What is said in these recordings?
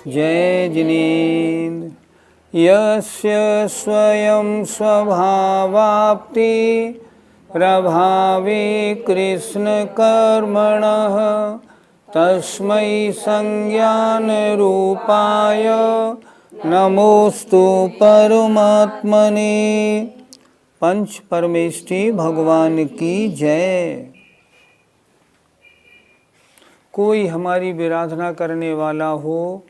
जय जिनेन्द्र। यस्य स्वयं स्वभावाप्ति प्रभावे कृष्ण कर्मणः तस्मै संज्ञान रूपाय नमोस्तु परमात्मने। पंच परमेष्टि भगवान की जय। कोई हमारी विराधना करने वाला हो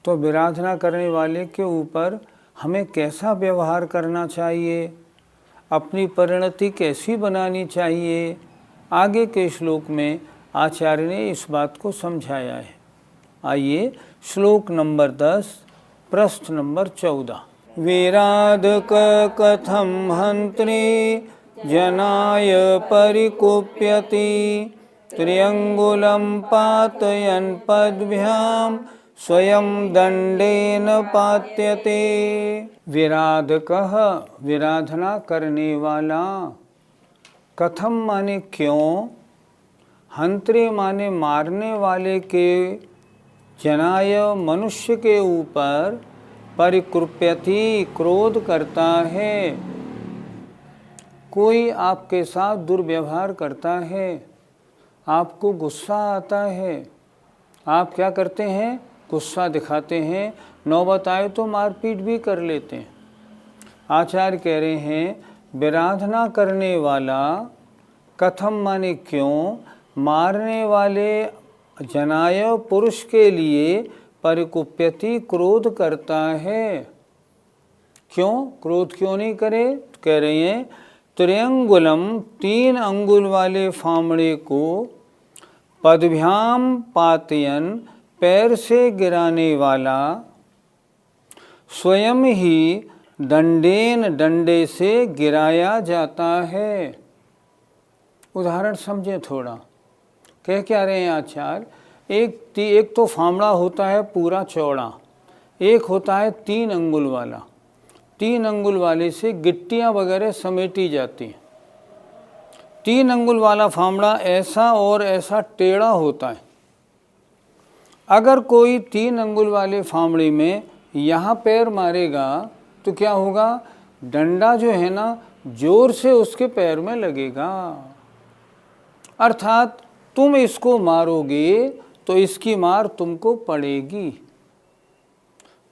तो विराधना करने वाले के ऊपर हमें कैसा व्यवहार करना चाहिए, अपनी परिणति कैसी बनानी चाहिए, आगे के श्लोक में आचार्य ने इस बात को समझाया है। आइए श्लोक नंबर 10 प्रश्न नंबर 14। विराधक कथम हंत्रे जनाय परिकुप्यति त्र्यंगुलं पातयन् पद्भ्यां स्वयं दंडेन पात्यते। विराधकः विराधना करने वाला, कथम माने क्यों, हंत्रे माने मारने वाले के, जनाय मनुष्य के ऊपर, परिकृप्यति क्रोध करता है। कोई आपके साथ दुर्व्यवहार करता है, आपको गुस्सा आता है, आप क्या करते हैं, गुस्सा दिखाते हैं, नौबत आए तो मारपीट भी कर लेते हैं। आचार्य कह रहे हैं विराधना करने वाला, कथम माने क्यों, मारने वाले जनाय पुरुष के लिए परिकुप्यति क्रोध करता है। क्यों क्रोध क्यों नहीं करे, तो कह रहे हैं त्र्यंगुलम 3 अंगुल वाले फामड़े को, पदभ्याम पातयन पैर से गिराने वाला, स्वयं ही दंडेन डंडे से गिराया जाता है। उदाहरण समझे थोड़ा, कह क्या रहे हैं आचार्य, एक तो फामड़ा होता है पूरा चौड़ा, एक होता है 3 अंगुल वाला। 3 अंगुल वाले से गिट्टियां वगैरह समेटी जाती हैं। 3 अंगुल वाला फामड़ा ऐसा और ऐसा टेढ़ा होता है। अगर कोई 3 अंगुल वाले फामड़े में यहाँ पैर मारेगा तो क्या होगा, डंडा जो है ना जोर से उसके पैर में लगेगा। अर्थात तुम इसको मारोगे तो इसकी मार तुमको पड़ेगी।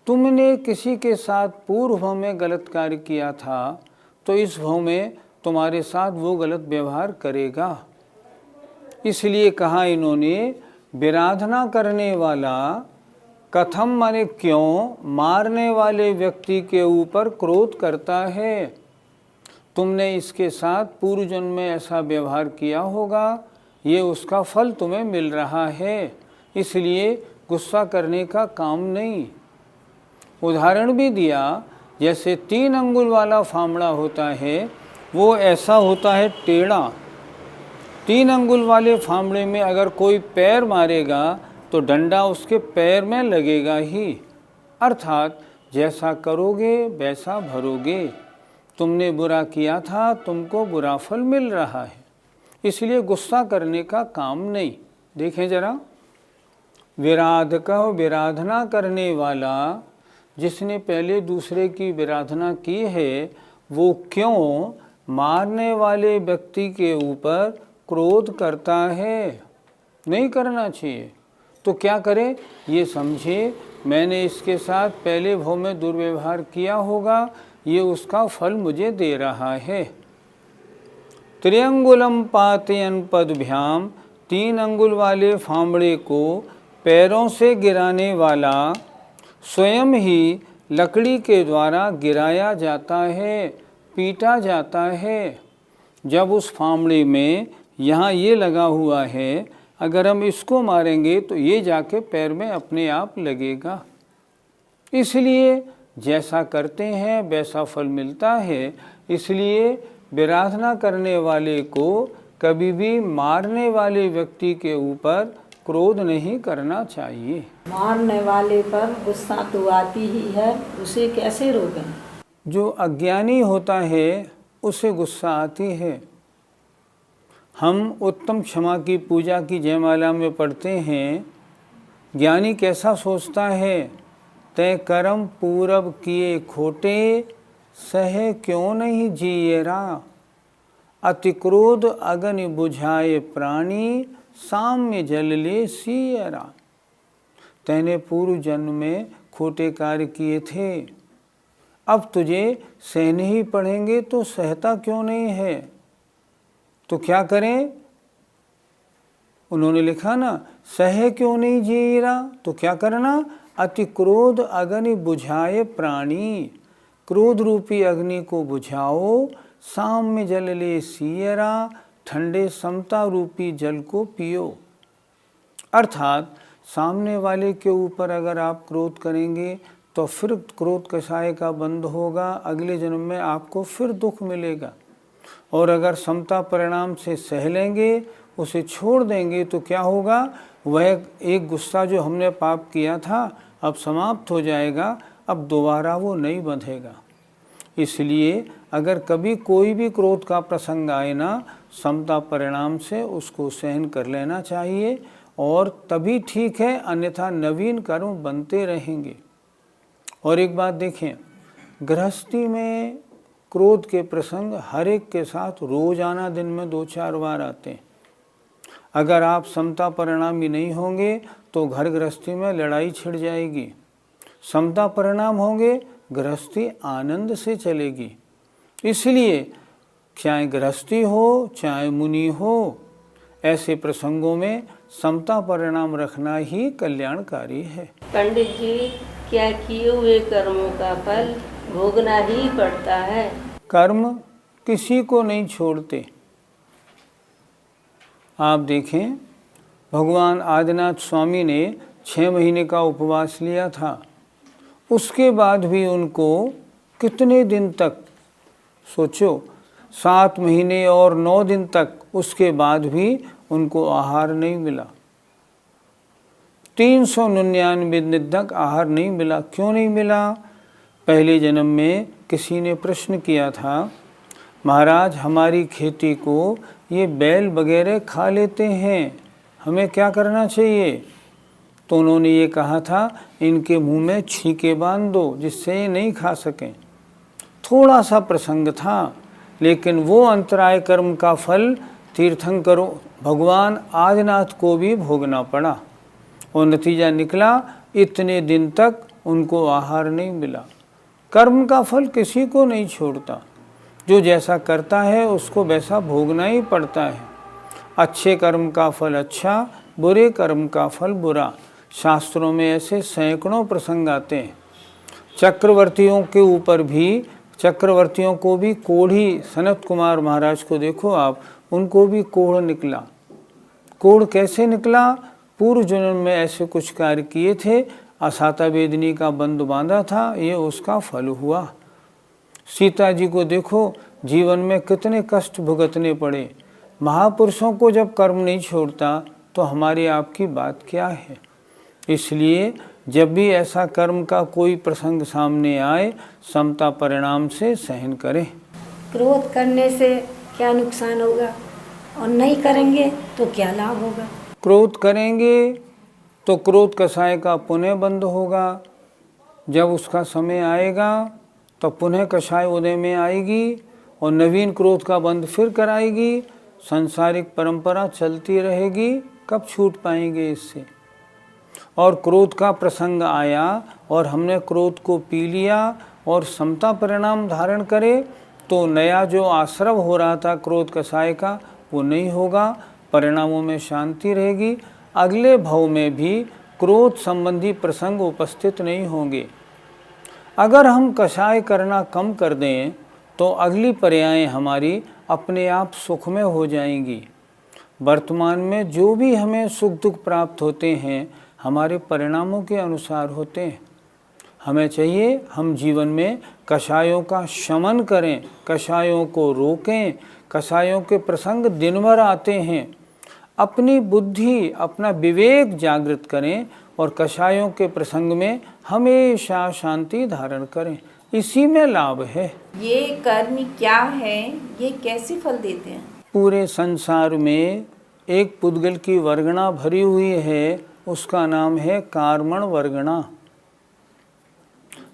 तुमने किसी के साथ पूर्व भव में गलत कार्य किया था तो इस भव में तुम्हारे साथ वो गलत व्यवहार करेगा। इसलिए कहा इन्होंने विराधना करने वाला, कथम माने क्यों, मारने वाले व्यक्ति के ऊपर क्रोध करता है। तुमने इसके साथ पूर्व जन्म में ऐसा व्यवहार किया होगा, ये उसका फल तुम्हें मिल रहा है, इसलिए गुस्सा करने का काम नहीं। उदाहरण भी दिया, जैसे 3 अंगुल वाला फामड़ा होता है वो ऐसा होता है टेढ़ा। 3 अंगुल वाले फामड़े में अगर कोई पैर मारेगा तो डंडा उसके पैर में लगेगा ही। अर्थात जैसा करोगे वैसा भरोगे। तुमने बुरा किया था, तुमको बुरा फल मिल रहा है, इसलिए गुस्सा करने का काम नहीं। देखें जरा, विराधकः विराधना करने वाला, जिसने पहले दूसरे की विराधना की है, वो क्यों मारने वाले व्यक्ति के ऊपर क्रोध करता है। नहीं करना चाहिए। तो क्या करे, ये समझे मैंने इसके साथ पहले भव में दुर्व्यवहार किया होगा, ये उसका फल मुझे दे रहा है। त्र्यंगुलम पातयन पदभ्याम, 3 अंगुल वाले फामड़े को पैरों से गिराने वाला, स्वयं ही लकड़ी के द्वारा गिराया जाता है, पीटा जाता है। जब उस फामड़े में यहाँ ये लगा हुआ है, अगर हम इसको मारेंगे तो ये जाके पैर में अपने आप लगेगा। इसलिए जैसा करते हैं वैसा फल मिलता है। इसलिए विराधना करने वाले को कभी भी मारने वाले व्यक्ति के ऊपर क्रोध नहीं करना चाहिए। मारने वाले पर गुस्सा तो आती ही है, उसे कैसे रोकें। जो अज्ञानी होता है उसे गुस्सा आती है। हम उत्तम क्षमा की पूजा की जयमाला में पढ़ते हैं, ज्ञानी कैसा सोचता है, तय कर्म पूरब किए खोटे, सहे क्यों नहीं जिएरा। अति क्रोध अग्नि बुझाए प्राणी, साम्य जल ले सियरा। तैने पूर्व जन्म में खोटे कार्य किए थे, अब तुझे सहने ही पड़ेंगे, तो सहता क्यों नहीं है। तो क्या करें, उन्होंने लिखा ना, सहे क्यों नहीं जीरा, तो क्या करना, अति क्रोध अग्नि बुझाए प्राणी, क्रोध रूपी अग्नि को बुझाओ, साम्य जल ले सियरा, ठंडे समता रूपी जल को पियो। अर्थात सामने वाले के ऊपर अगर आप क्रोध करेंगे तो फिर क्रोध कषाय का बंद होगा, अगले जन्म में आपको फिर दुख मिलेगा। और अगर समता परिणाम से सह लेंगे, उसे छोड़ देंगे, तो क्या होगा, वह एक गुस्सा जो हमने पाप किया था अब समाप्त हो जाएगा, अब दोबारा वो नहीं बंधेगा। इसलिए अगर कभी कोई भी क्रोध का प्रसंग आए ना, समता परिणाम से उसको सहन कर लेना चाहिए, और तभी ठीक है, अन्यथा नवीन कर्म बनते रहेंगे। और एक बात देखें, गृहस्थी में क्रोध के प्रसंग हर एक के साथ रोजाना दिन में 2-4 बार आते हैं। अगर आप समता परिणामी नहीं होंगे तो घर गृहस्थी में लड़ाई छिड़ जाएगी। समता परिणाम होंगे, गृहस्थी आनंद से चलेगी। इसलिए चाहे गृहस्थी हो चाहे मुनि हो, ऐसे प्रसंगों में समता परिणाम रखना ही कल्याणकारी है। पंडित जी, क्या किए हुए कर्मों का फल भोगना ही पड़ता है। कर्म किसी को नहीं छोड़ते। आप देखें, भगवान आदिनाथ स्वामी ने 6 महीने का उपवास लिया था, उसके बाद भी उनको कितने दिन तक, सोचो, 7 महीने और 9 दिन तक, उसके बाद भी उनको आहार नहीं मिला। 399 दिन तक आहार नहीं मिला। क्यों नहीं मिला? पहले जन्म में किसी ने प्रश्न किया था, महाराज हमारी खेती को ये बैल वगैरह खा लेते हैं, हमें क्या करना चाहिए? तो उन्होंने ये कहा था, इनके मुंह में छींके बांध दो जिससे ये नहीं खा सकें। थोड़ा सा प्रसंग था, लेकिन वो अंतराय कर्म का फल तीर्थंकरों भगवान आदिनाथ को भी भोगना पड़ा, और नतीजा निकला इतने दिन तक उनको आहार नहीं मिला। कर्म का फल किसी को नहीं छोड़ता, जो जैसा करता है उसको वैसा भोगना ही पड़ता है। अच्छे कर्म का फल अच्छा, बुरे कर्म का फल बुरा। शास्त्रों में ऐसे सैकड़ों प्रसंग आते हैं। चक्रवर्तियों के ऊपर भी, चक्रवर्तियों को भी कोढ़ी, सनत कुमार महाराज को देखो आप, उनको भी कोढ़ निकला। कोढ़ कैसे निकला? पूर्व जन्म में ऐसे कुछ कार्य किए थे, असाता वेदनी का बंध बांधा था, ये उसका फल हुआ। सीता जी को देखो, जीवन में कितने कष्ट भुगतने पड़े। महापुरुषों को जब कर्म नहीं छोड़ता तो हमारी आपकी बात क्या है? इसलिए जब भी ऐसा कर्म का कोई प्रसंग सामने आए, समता परिणाम से सहन करें। क्रोध करने से क्या नुकसान होगा और नहीं करेंगे तो क्या लाभ होगा? क्रोध करेंगे तो क्रोध कषाय का पुनः बंद होगा। जब उसका समय आएगा तो पुनः कषाय उदय में आएगी और नवीन क्रोध का बंद फिर कराएगी। सांसारिक परंपरा चलती रहेगी, कब छूट पाएंगे इससे? और क्रोध का प्रसंग आया और हमने क्रोध को पी लिया और समता परिणाम धारण करे, तो नया जो आश्रव हो रहा था क्रोध कषाय का, वो नहीं होगा, परिणामों में शांति रहेगी। अगले भव में भी क्रोध संबंधी प्रसंग उपस्थित नहीं होंगे। अगर हम कषाय करना कम कर दें तो अगली पर्यायें हमारी अपने आप सुख में हो जाएंगी। वर्तमान में जो भी हमें सुख दुख प्राप्त होते हैं, हमारे परिणामों के अनुसार होते हैं। हमें चाहिए हम जीवन में कषायों का शमन करें, कषायों को रोकें। कषायों के प्रसंग दिन भर आते हैं, अपनी बुद्धि, अपना विवेक जागृत करें और कषायों के प्रसंग में हमेशा शांति धारण करें। इसी में लाभ है। ये कर्म क्या है, ये कैसे फल देते हैं? पूरे संसार में एक पुद्गल की वर्गणा भरी हुई है, उसका नाम है कार्मण वर्गणा।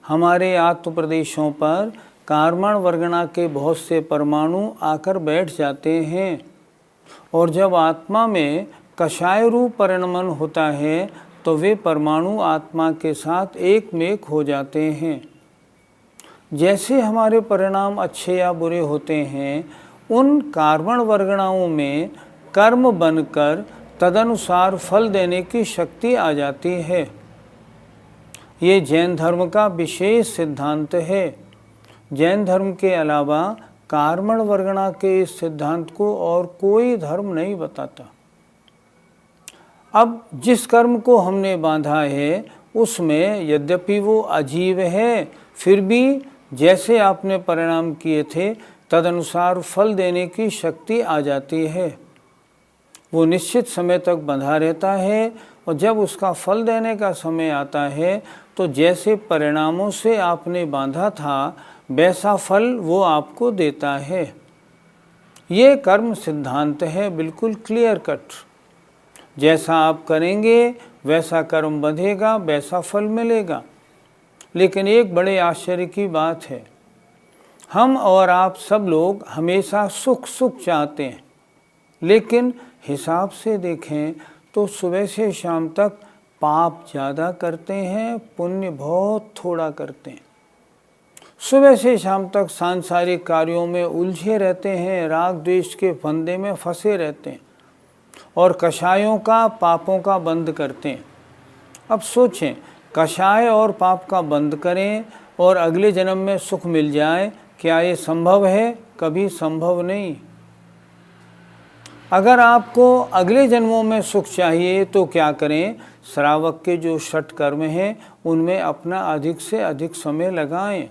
हमारे आत्म प्रदेशों पर कार्मण वर्गणा के बहुत से परमाणु आकर बैठ जाते हैं और जब आत्मा में कषाय रूप परिणमन होता है तो वे परमाणु आत्मा के साथ एक में एक हो जाते हैं। जैसे हमारे परिणाम अच्छे या बुरे होते हैं, उन कार्बन वर्गणाओं में कर्म बनकर तदनुसार फल देने की शक्ति आ जाती है। ये जैन धर्म का विशेष सिद्धांत है। जैन धर्म के अलावा कार्मण वर्गणा के इस सिद्धांत को और कोई धर्म नहीं बताता। अब जिस कर्म को हमने बांधा है उसमें यद्यपि वो अजीब है, फिर भी जैसे आपने परिणाम किए थे तदनुसार फल देने की शक्ति आ जाती है। वो निश्चित समय तक बंधा रहता है और जब उसका फल देने का समय आता है तो जैसे परिणामों से आपने बांधा था वैसा फल वो आपको देता है। ये कर्म सिद्धांत है, बिल्कुल क्लियर कट। जैसा आप करेंगे वैसा कर्म बंधेगा, वैसा फल मिलेगा। लेकिन एक बड़े आश्चर्य की बात है, हम और आप सब लोग हमेशा सुख सुख चाहते हैं, लेकिन हिसाब से देखें तो सुबह से शाम तक पाप ज़्यादा करते हैं, पुण्य बहुत थोड़ा करते हैं। सुबह से शाम तक सांसारिक कार्यों में उलझे रहते हैं, राग द्वेष के फंदे में फंसे रहते हैं और कषायों का पापों का बंद करते हैं। अब सोचें, कषाय और पाप का बंद करें और अगले जन्म में सुख मिल जाए, क्या ये संभव है? कभी संभव नहीं। अगर आपको अगले जन्मों में सुख चाहिए तो क्या करें? श्रावक के जो षट कर्म हैं उनमें अपना अधिक से अधिक समय लगाएं।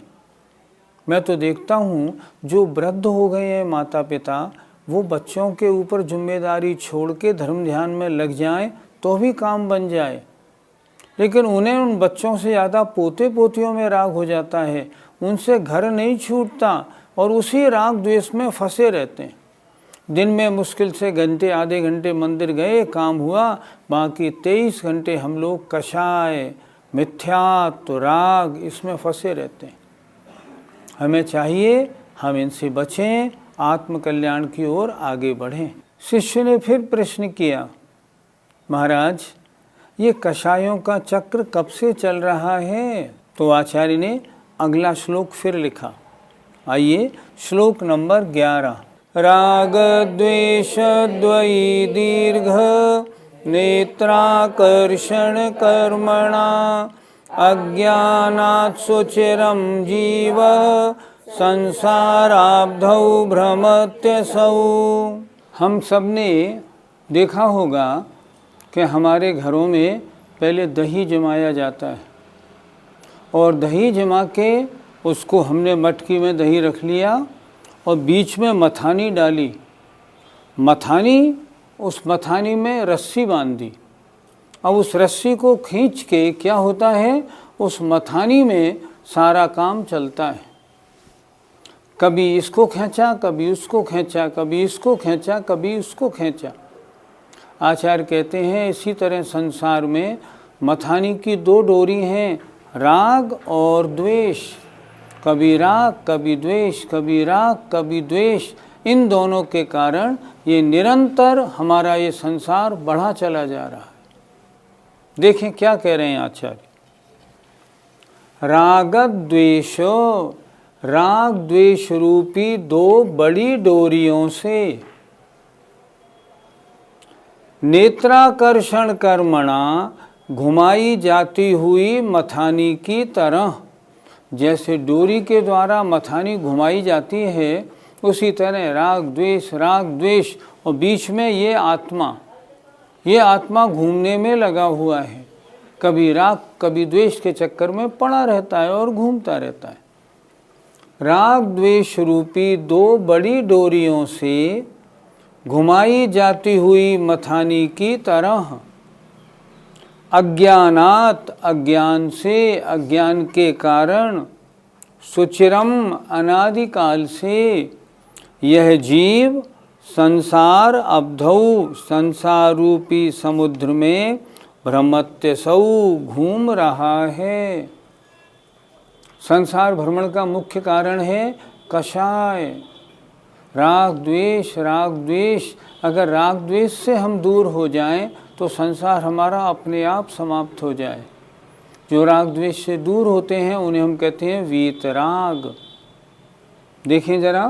मैं तो देखता हूँ जो वृद्ध हो गए हैं माता पिता, वो बच्चों के ऊपर जिम्मेदारी छोड़ के धर्म ध्यान में लग जाएं तो भी काम बन जाए, लेकिन उन्हें उन बच्चों से ज़्यादा पोते पोतियों में राग हो जाता है। उनसे घर नहीं छूटता और उसी राग द्वेष में फंसे रहते हैं। दिन में मुश्किल से घंटे आधे घंटे मंदिर गए, काम हुआ, बाकी 23 घंटे हम लोग कषाय, मिथ्यात्व, राग इसमें फंसे रहते हैं। हमें चाहिए हम इनसे बचें, आत्मकल्याण की ओर आगे बढ़ें। शिष्य ने फिर प्रश्न किया, महाराज ये कषायों का चक्र कब से चल रहा है? तो आचार्य ने अगला श्लोक फिर लिखा। आइए श्लोक नंबर 11। राग द्वेष द्वयी दीर्घ नेत्राकर्षण कर्मणा अज्ञानात् सुचिरं जीव संसाराब्धौ भ्रमत्यसौ। हम सब ने देखा होगा कि हमारे घरों में पहले दही जमाया जाता है और दही जमा के उसको हमने मटकी में दही रख लिया और बीच में मथानी डाली, उस मथानी में रस्सी बांध दी। अब उस रस्सी को खींच के क्या होता है, उस मथानी में सारा काम चलता है। कभी इसको खींचा, कभी उसको खींचा, कभी इसको खींचा, कभी उसको खींचा। आचार्य कहते हैं इसी तरह संसार में मथानी की 2 डोरी हैं, राग और द्वेष। कभी राग कभी द्वेष, कभी राग कभी द्वेष। इन दोनों के कारण ये निरंतर हमारा ये संसार बढ़ा चला जा रहा है। देखें क्या कह रहे हैं आचार्य, राग द्वेषो, राग द्वेष रूपी 2 बड़ी डोरियों से नेत्राकर्षण कर्मणा घुमाई जाती हुई मथानी की तरह। जैसे डोरी के द्वारा मथानी घुमाई जाती है, उसी तरह राग द्वेष और बीच में ये आत्मा घूमने में लगा हुआ है। कभी राग कभी द्वेष के चक्कर में पड़ा रहता है और घूमता रहता है। राग द्वेष रूपी 2 बड़ी डोरियों से घुमाई जाती हुई मथानी की तरह अज्ञानात, अज्ञान से, अज्ञान के कारण, सुचिरम, अनादिकाल से यह जीव संसार अब्धौ, संसार रूपी समुद्र में भ्रमत्यसौ घूम रहा है। संसार भ्रमण का मुख्य कारण है कषाय, राग द्वेष। राग द्वेष, अगर राग द्वेष से हम दूर हो जाएं तो संसार हमारा अपने आप समाप्त हो जाए। जो राग द्वेष से दूर होते हैं उन्हें हम कहते हैं वीतराग। देखें जरा,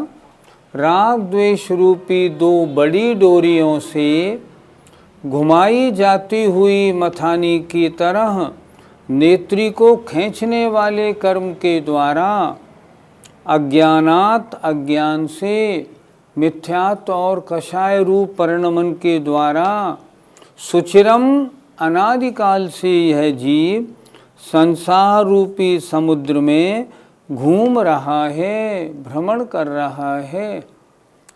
राग द्वेष रूपी दो बड़ी डोरियों से घुमाई जाती हुई मथानी की तरह नेत्री को खींचने वाले कर्म के द्वारा अज्ञानात, अज्ञान से, मिथ्यात्व और कषाय रूप परिणमन के द्वारा सुचिरम, अनादिकाल से यह जीव संसार रूपी समुद्र में घूम रहा है, भ्रमण कर रहा है।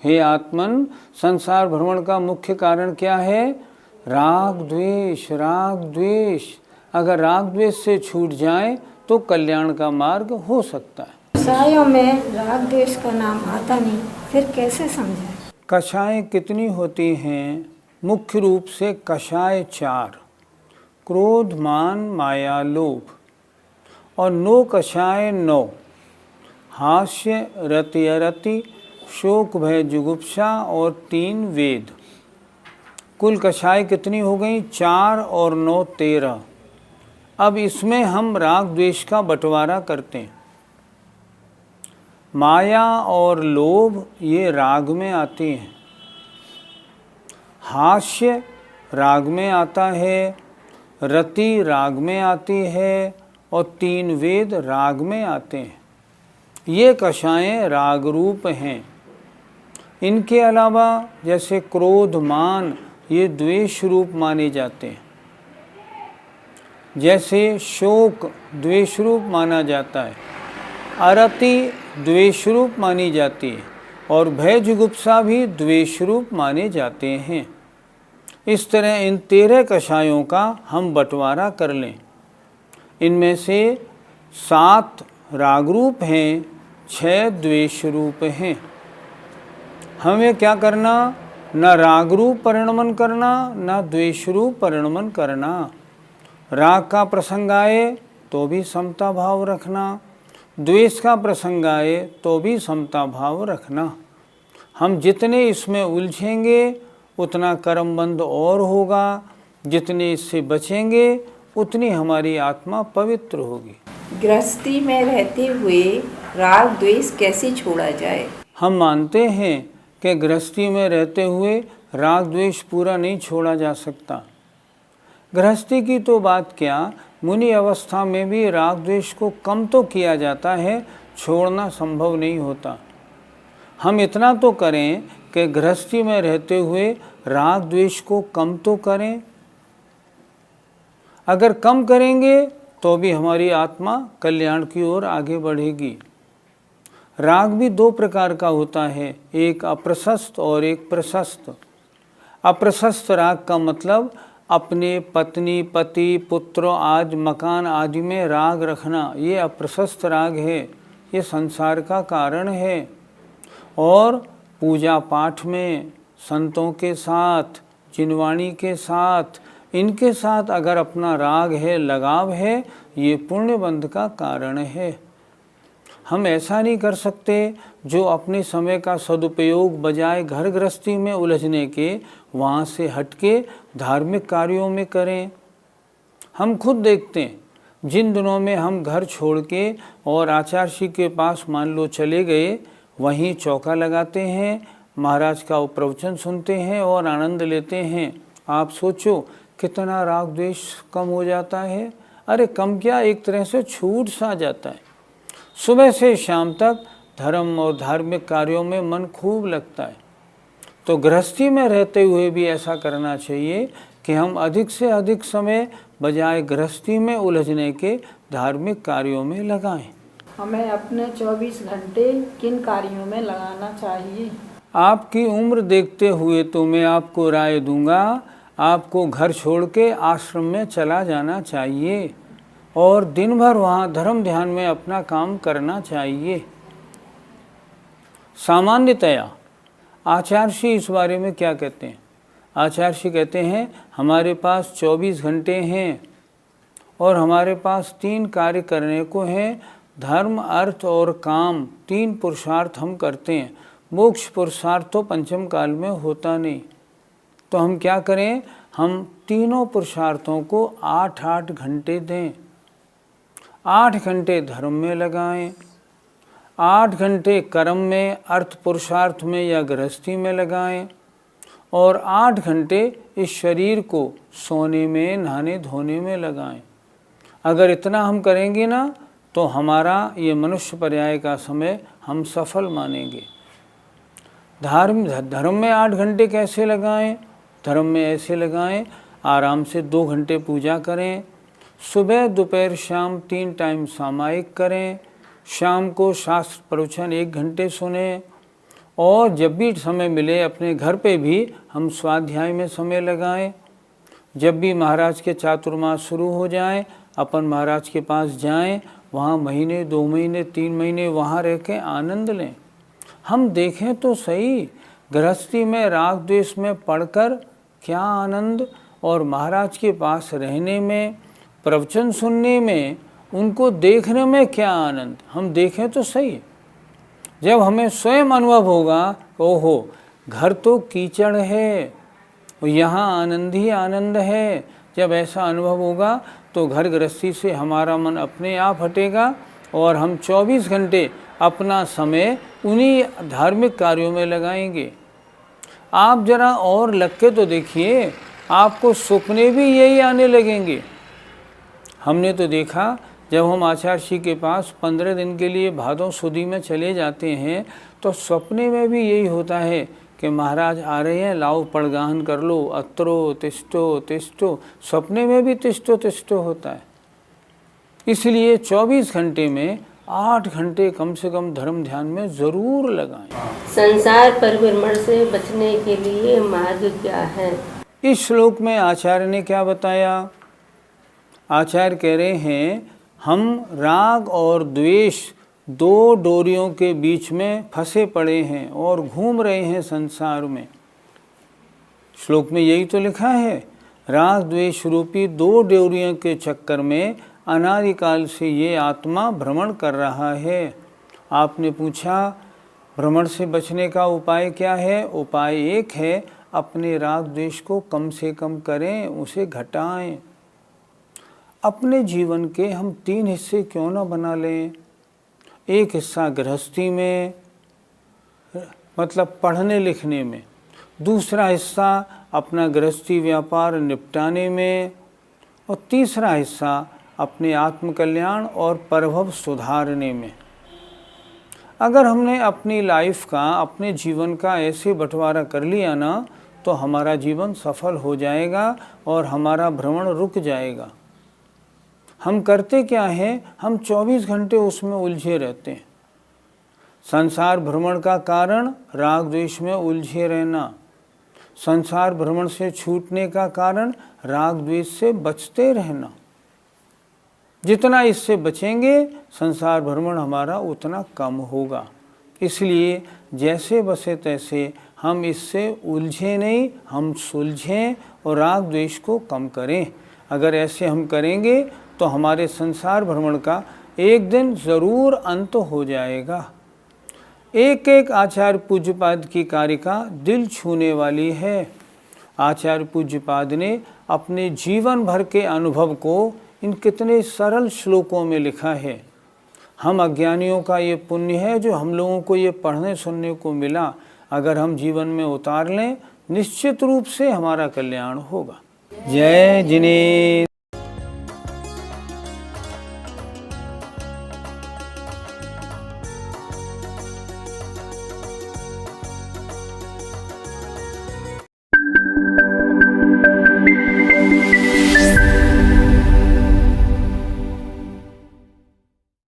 हे आत्मन, संसार भ्रमण का मुख्य कारण क्या है? राग द्वेष। राग द्वेष, अगर राग द्वेष से छूट जाए तो कल्याण का मार्ग हो सकता है। कषायों में राग द्वेष का नाम आता नहीं, फिर कैसे समझें? कषाय कितनी होती हैं? मुख्य रूप से कषाय 4: क्रोध, मान, माया, लोभ। और 9 कषाय 9: हास्य, रति, अरति, शोक, भय, जुगुप्सा और 3 वेद। कुल कषाय कितनी हो गई? 4 और 9 13। अब इसमें हम राग द्वेष का बंटवारा करते हैं। माया और लोभ ये राग में आते हैं, हास्य राग में आता है, रति राग में आती है और 3 वेद राग में आते हैं। ये कषायें राग रूप हैं। इनके अलावा जैसे क्रोध, मान ये द्वेष रूप माने जाते हैं। जैसे शोक द्वेष रूप माना जाता है, अरति द्वेष रूप मानी जाती है और भय जुगुप्सा भी द्वेष रूप माने जाते हैं। इस तरह इन 13 कषायों का हम बंटवारा कर लें। इनमें से 7 राग रूप हैं, 6 द्वेष रूप हैं। हमें क्या करना? न राग रूप परिणमन करना, न द्वेष रूप परिणमन करना। राग का प्रसंग आए तो भी समता भाव रखना, द्वेष का प्रसंग आए तो भी समता भाव रखना। हम जितने इसमें उलझेंगे उतना कर्मबंध और होगा, जितने इससे बचेंगे उतनी हमारी आत्मा पवित्र होगी। गृहस्थी में रहते हुए राग द्वेष कैसे छोड़ा जाए? हम मानते हैं कि गृहस्थी में रहते हुए राग द्वेष पूरा नहीं छोड़ा जा सकता। गृहस्थी की तो बात क्या, मुनि अवस्था में भी राग द्वेष को कम तो किया जाता है, छोड़ना संभव नहीं होता। हम इतना तो करें कि गृहस्थी में रहते हुए राग द्वेष को कम तो करें। अगर कम करेंगे तो भी हमारी आत्मा कल्याण की ओर आगे बढ़ेगी। राग भी 2 प्रकार का होता है, एक अप्रशस्त और एक प्रशस्त। अप्रशस्त राग का मतलब अपने पत्नी, पति, पुत्र आदि, मकान आदि में राग रखना, ये अप्रशस्त राग है, ये संसार का कारण है। और पूजा पाठ में संतों के साथ, जिनवाणी के साथ, इनके साथ अगर अपना राग है, लगाव है, ये पुण्य बंध का कारण है। हम ऐसा नहीं कर सकते जो अपने समय का सदुपयोग बजाय घर गृहस्थी में उलझने के वहाँ से हटके धार्मिक कार्यों में करें। हम खुद देखते हैं, जिन दिनों में हम घर छोड़ के और आचार्य के पास मान लो चले गए, वहीं चौका लगाते हैं, महाराज का प्रवचन सुनते हैं और आनंद लेते हैं। आप सोचो कितना राग द्वेष कम हो जाता है। अरे कम क्या, एक तरह से छूट सा जाता है। सुबह से शाम तक धर्म और धार्मिक कार्यों में मन खूब लगता है। तो गृहस्थी में रहते हुए भी ऐसा करना चाहिए कि हम अधिक से अधिक समय बजाय गृहस्थी में उलझने के धार्मिक कार्यों में लगाएं। हमें अपने 24 घंटे किन कार्यों में लगाना चाहिए? आपकी उम्र देखते हुए तो मैं आपको राय दूंगा, आपको घर छोड़ के आश्रम में चला जाना चाहिए और दिन भर वहाँ धर्म ध्यान में अपना काम करना चाहिए। सामान्यतया आचार्य इस बारे में क्या कहते हैं? आचार्य श्री कहते हैं हमारे पास 24 घंटे हैं और हमारे पास 3 कार्य करने को हैं। धर्म, अर्थ और काम, 3 पुरुषार्थ हम करते हैं। मोक्ष पुरुषार्थ तो पंचम काल में होता नहीं। तो हम क्या करें, हम तीनों पुरुषार्थों को 8-8 घंटे दें। 8 घंटे धर्म में लगाएं, 8 घंटे कर्म में, अर्थ पुरुषार्थ में या गृहस्थी में लगाएं और 8 घंटे इस शरीर को सोने में, नहाने धोने में लगाएं। अगर इतना हम करेंगे ना तो हमारा ये मनुष्य पर्याय का समय हम सफल मानेंगे। धर्म में 8 घंटे कैसे लगाएं? धर्म में ऐसे लगाएं, आराम से 2 घंटे पूजा करें, सुबह दोपहर शाम 3 टाइम सामायिक करें, शाम को शास्त्र प्रवचन 1 घंटे सुने और जब भी समय मिले अपने घर पे भी हम स्वाध्याय में समय लगाएं। जब भी महाराज के चातुर्मास शुरू हो जाएं, अपन महाराज के पास जाएं, वहाँ महीने, 2 महीने, 3 महीने वहाँ रह के आनंद लें। हम देखें तो सही, गृहस्थी में राग द्वेष में पढ़कर क्या आनंद और महाराज के पास रहने में, प्रवचन सुनने में, उनको देखने में क्या आनंद। हम देखें तो सही, जब हमें स्वयं अनुभव होगा, ओहो घर तो कीचड़ है, यहाँ आनंद ही आनंद है। जब ऐसा अनुभव होगा तो घर गृहस्थी से हमारा मन अपने आप हटेगा और हम 24 घंटे अपना समय उन्हीं धार्मिक कार्यों में लगाएंगे। आप जरा और लग के तो देखिए, आपको सपने भी यही आने लगेंगे। हमने तो देखा, जब हम आचार्य श्री के पास 15 दिन के लिए भादों सुदी में चले जाते हैं तो सपने में भी यही होता है कि महाराज आ रहे हैं, लाओ पड़गाहन कर लो, अत्रो तिष्ठो तिष्ठो। सपने में भी तिष्ठो तिष्ठो होता है। इसलिए 24 घंटे में 8 घंटे कम से कम धर्म ध्यान में ज़रूर लगाएं। संसार परिभ्रमण से बचने के लिए मार्ग क्या है? इस श्लोक में आचार्य ने क्या बताया? आचार्य कह रहे हैं हम राग और द्वेष 2 डोरियों के बीच में फंसे पड़े हैं और घूम रहे हैं संसार में। श्लोक में यही तो लिखा है, राग द्वेष रूपी 2 डोरियों के चक्कर में अनादिकाल से ये आत्मा भ्रमण कर रहा है। आपने पूछा भ्रमण से बचने का उपाय क्या है? उपाय एक है, अपने राग द्वेष को कम से कम करें, उसे घटाएं। अपने जीवन के हम 3 हिस्से क्यों ना बना लें। एक हिस्सा गृहस्थी में, मतलब पढ़ने लिखने में, दूसरा हिस्सा अपना गृहस्थी व्यापार निपटाने में और तीसरा हिस्सा अपने आत्मकल्याण और परभव सुधारने में। अगर हमने अपनी लाइफ का, अपने जीवन का ऐसे बंटवारा कर लिया ना तो हमारा जीवन सफल हो जाएगा और हमारा भ्रमण रुक जाएगा। हम करते क्या हैं, हम 24 घंटे उसमें उलझे रहते हैं। संसार भ्रमण का कारण राग द्वेष में उलझे रहना, संसार भ्रमण से छूटने का कारण राग द्वेष से बचते रहना। जितना इससे बचेंगे संसार भ्रमण हमारा उतना कम होगा। इसलिए जैसे बसे तैसे हम इससे उलझे नहीं, हम सुलझें और राग द्वेष को कम करें। अगर ऐसे हम करेंगे तो हमारे संसार भ्रमण का एक दिन ज़रूर अंत हो जाएगा। एक एक आचार्य पूज्यपाद की कारिका दिल छूने वाली है। आचार्य पूज्यपाद ने अपने जीवन भर के अनुभव को इन कितने सरल श्लोकों में लिखा है। हम अज्ञानियों का ये पुण्य है जो हम लोगों को ये पढ़ने सुनने को मिला। अगर हम जीवन में उतार लें, निश्चित रूप से हमारा कल्याण होगा। जय जिनेन्द्र।